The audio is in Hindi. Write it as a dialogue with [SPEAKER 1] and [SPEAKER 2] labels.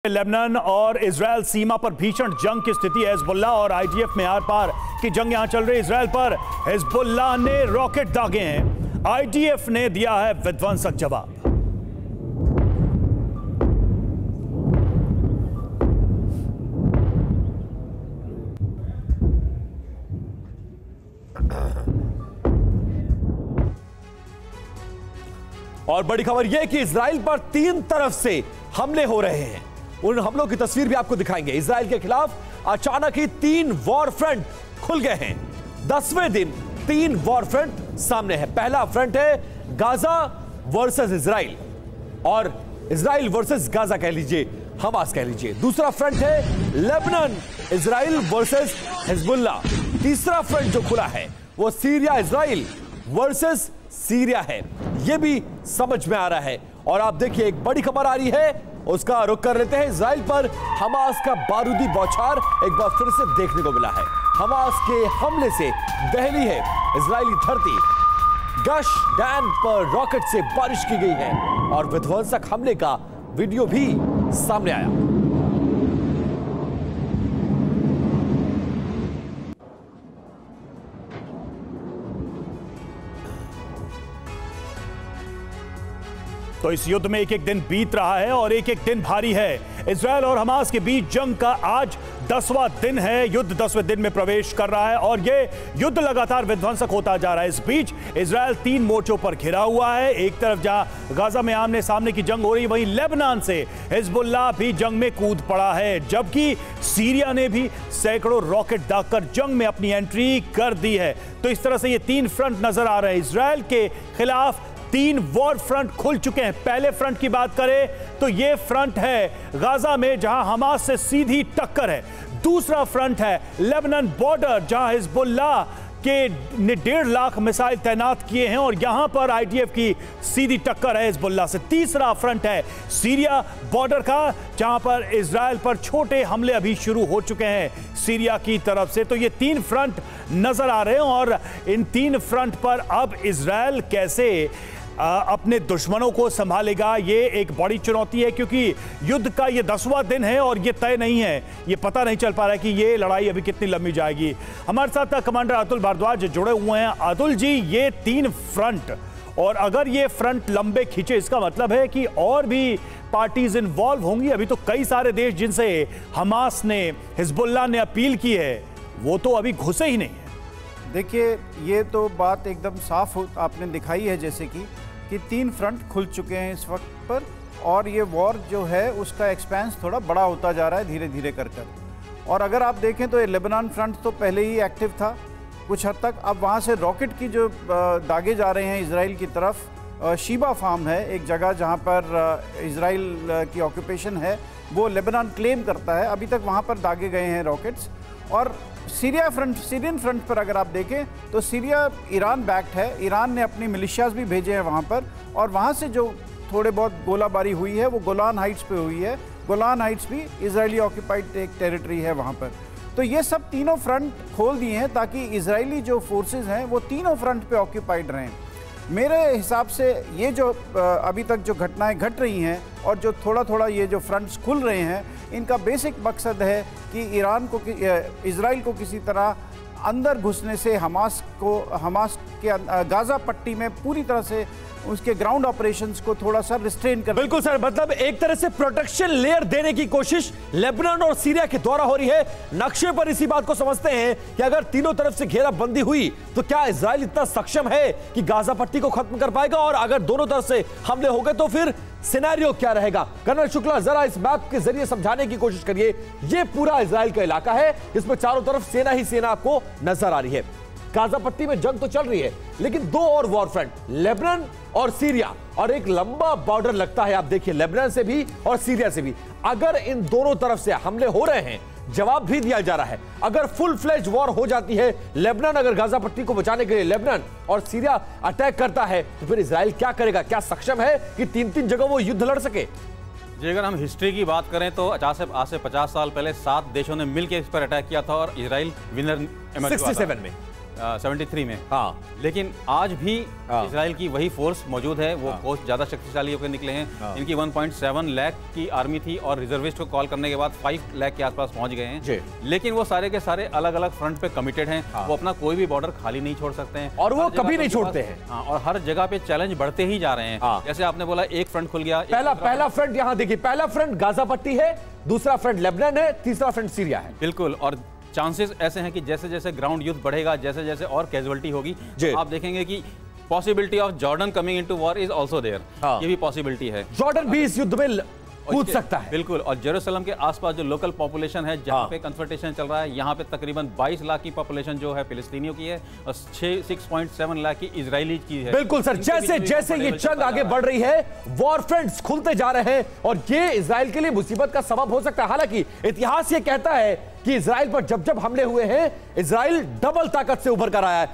[SPEAKER 1] लेबनान और इजरायल सीमा पर भीषण जंग की स्थिति है। हिजबुल्लाह और आईडीएफ में आर पार की जंग यहां चल रही है। इजरायल पर हिजबुल्लाह ने रॉकेट दागे हैं, आईडीएफ ने दिया है विध्वंसक जवाब।
[SPEAKER 2] और बड़ी खबर यह कि इजराइल पर 3 तरफ से हमले हो रहे हैं। उन हमलों की तस्वीर भी आपको दिखाएंगे। इजराइल के खिलाफ अचानक ही 3 वॉर फ्रंट खुल गए हैं। 10वें दिन 3 वॉर फ्रंट सामने है। पहला फ्रंट है गाजा वर्सेस इजराइल, और इजराइल वर्सेस गाजा कह लीजिए, हमास कह लीजिए। दूसरा फ्रंट है लेबनान इजराइल वर्सेस हिजबुल्लाह। तीसरा फ्रंट जो खुला है वो सीरिया इजराइल वर्सेस सीरिया है। यह भी समझ में आ रहा है। और आप देखिए, एक बड़ी खबर आ रही है, उसका रुख कर लेते हैं। इजराइल पर हमास का बारूदी बौछार एक बार फिर से देखने को मिला है। हमास के हमले से दहली है इजरायली धरती। गश डैन पर रॉकेट से बारिश की गई है और विध्वंसक हमले का वीडियो भी सामने आया।
[SPEAKER 1] तो इस युद्ध में एक एक दिन बीत रहा है और एक एक दिन भारी है। इजरायल और हमास के बीच जंग का आज 10वां दिन है। युद्ध 10वें दिन में प्रवेश कर रहा है और यह युद्ध लगातार विध्वंसक होता जा रहा है। इस बीच इजरायल 3 मोर्चों पर घिरा हुआ है। एक तरफ जहां गाजा में आमने सामने की जंग हो रही है, वहीं लेबनान से हिजबुल्लाह भी जंग में कूद पड़ा है, जबकि सीरिया ने भी सैकड़ों रॉकेट दागकर जंग में अपनी एंट्री कर दी है। तो इस तरह से ये 3 फ्रंट नजर आ रहे हैं। इजरायल के खिलाफ 3 वॉर फ्रंट खुल चुके हैं। पहले फ्रंट की बात करें तो यह फ्रंट है गाजा में, जहां हमास से सीधी टक्कर है। दूसरा फ्रंट है लेबनान बॉर्डर, जहां हिजबुल्लाह के ने 1.5 लाख मिसाइल तैनात किए हैं और यहां पर आईडीएफ की सीधी टक्कर है हिजबुल्लाह से। तीसरा फ्रंट है सीरिया बॉर्डर का, जहां पर इजरायल पर छोटे हमले अभी शुरू हो चुके हैं सीरिया की तरफ से। तो ये 3 फ्रंट नजर आ रहे हैं और इन 3 फ्रंट पर अब इजरायल कैसे अपने दुश्मनों को संभालेगा, ये एक बड़ी चुनौती है, क्योंकि युद्ध का ये 10वां दिन है और ये तय नहीं है। ये पता नहीं चल पा रहा है कि ये लड़ाई अभी कितनी लंबी जाएगी। हमारे साथ कमांडर अतुल भारद्वाज जुड़े हुए हैं। अतुल जी, ये 3 फ्रंट, और अगर ये फ्रंट लंबे खींचे, इसका मतलब है कि और भी पार्टीज इन्वॉल्व होंगी। अभी तो कई सारे देश जिनसे हमास ने, हिजबुल्लाह ने अपील की है, वो तो अभी घुसे ही नहीं है।
[SPEAKER 3] देखिए, ये तो बात एकदम साफ आपने दिखाई है, जैसे कि 3 फ्रंट खुल चुके हैं इस वक्त पर, और ये वॉर जो है उसका एक्सपेंस थोड़ा बड़ा होता जा रहा है धीरे धीरे कर। और अगर आप देखें तो ये लेबनान फ्रंट तो पहले ही एक्टिव था कुछ हद तक। अब वहाँ से रॉकेट की जो दागे जा रहे हैं इजराइल की तरफ। शीबा फार्म है एक जगह जहाँ पर इजराइल की ऑक्यूपेशन है, वो लेबनान क्लेम करता है। अभी तक वहाँ पर दागे गए हैं रॉकेट्स। और सीरियन फ्रंट पर अगर आप देखें तो सीरिया ईरान बैक्ड है। ईरान ने अपनी मिलिशियाज भी भेजे हैं वहाँ पर, और वहाँ से जो थोड़े बहुत गोलाबारी हुई है वो गोलान हाइट्स पे हुई है। गोलान हाइट्स भी इजरायली ऑक्यूपाइड एक टेरिटरी है वहाँ पर। तो ये सब तीनों फ्रंट खोल दिए हैं ताकि इजरायली जो फोर्सेस हैं वो तीनों फ्रंट पे ऑक्यूपाइड रहें। मेरे हिसाब से ये जो अभी तक जो घटनाएं घट रही हैं और जो थोड़ा थोड़ा ये जो फ्रंट्स खुल रहे हैं, इनका बेसिक मकसद है कि इजराइल को किसी तरह अंदर घुसने से हमास के गाजा पट्टी में पूरी तरह से उसके ग्राउंड ऑपरेशंस को थोड़ा सा रिस्ट्रेन कर।
[SPEAKER 2] बिल्कुल सर, मतलब एक तरह से प्रोटेक्शन लेयर देने की कोशिश लेबनान और सीरिया के द्वारा हो रही है। नक्शे पर इसी बात को समझते हैं कि अगर तीनों तरफ से घेराबंदी हुई तो क्या इजराइल इतना सक्षम है कि गाजा पट्टी को खत्म कर पाएगा, और अगर दोनों तरफ से हमले हो गए तो फिर सिनेरियो क्या रहेगा? कर्नल शुक्ला, जरा इस मैप के जरिए समझाने की कोशिश करिए। यह पूरा इजराइल का इलाका है, इसमें चारों तरफ सेना ही सेना आपको नजर आ रही है। गाजा पट्टी में जंग तो चल रही है, लेकिन 2 और वॉर फ्रंट, लेबनान और सीरिया, और एक लंबा बॉर्डर लगता है। आप देखिए, लेबनान से भी और सीरिया से भी अगर इन दोनों तरफ से हमले हो रहे हैं, जवाब भी दिया जा रहा है। अगर फुल फ्लेज वॉर हो जाती है, लेबनान अगर गाजा पट्टी को बचाने के लिए लेबनान और सीरिया अटैक करता है, तो फिर इजराइल क्या करेगा? क्या सक्षम है कि 3-3 जगह वो युद्ध लड़ सके?
[SPEAKER 4] जी, अगर हम हिस्ट्री की बात करें तो आज से 50 साल पहले 7 देशों ने मिलकर इस पर अटैक किया था और इजराइल विनर
[SPEAKER 2] 67 में
[SPEAKER 4] 73 में।
[SPEAKER 2] हाँ।
[SPEAKER 4] लेकिन आज भी
[SPEAKER 2] हाँ।
[SPEAKER 4] इजराइल की वही फोर्स मौजूद है, वो फोर्स ज्यादा शक्तिशाली होकर निकले हैं। इनकी 1.7 लाख की आर्मी थी और रिजर्विस्ट को कॉल करने के बाद 5 लाख के आसपास पहुंच गए हैं। लेकिन वो सारे के सारे अलग अलग फ्रंट पे कमिटेड हैं। वो अपना कोई भी बॉर्डर खाली नहीं छोड़ सकते हैं
[SPEAKER 2] और वो कभी नहीं छोड़ते हैं।
[SPEAKER 4] हाँ, और हर जगह पे चैलेंज बढ़ते ही जा रहे हैं। जैसे आपने बोला एक फ्रंट खुल गया,
[SPEAKER 2] पहला फ्रंट यहां देखिए, पहला फ्रंट गाजा पट्टी है, दूसरा फ्रंट लेबनान है, तीसरा फ्रंट सीरिया है।
[SPEAKER 4] बिल्कुल, और चांसेस ऐसे हैं कि जैसे जैसे ग्राउंड युद्ध बढ़ेगा, जैसे जैसे और कैजुअलिटी होगी, तो आप देखेंगे कि possibility of Jordan coming into war is also there. ये भी पॉसिबिलिटी है,
[SPEAKER 2] जॉर्डन भी इस युद्ध में कूद सकता है।
[SPEAKER 4] बिल्कुल, और जेरूसलम के आसपास जो लोकल पॉपुलेशन है, जहां पे कंसल्टेशन चल रहा है, यहाँ पे तकरीबन 22 लाख की पॉपुलेशन जो है फिलिस्तीनियों की है और 6.7 लाख की इजरायली की है।
[SPEAKER 2] बिल्कुल सर, जैसे जैसे ये जंग आगे बढ़ रही है, वॉर फ्रंट्स खुलते जा रहे हैं और ये इजराइल के लिए मुसीबत का सबब हो सकता है। हालांकि इतिहास ये कहता है कि इजराइल पर जब जब हमले हुए हैं, इजराइल डबल ताकत से उभर कर आया है।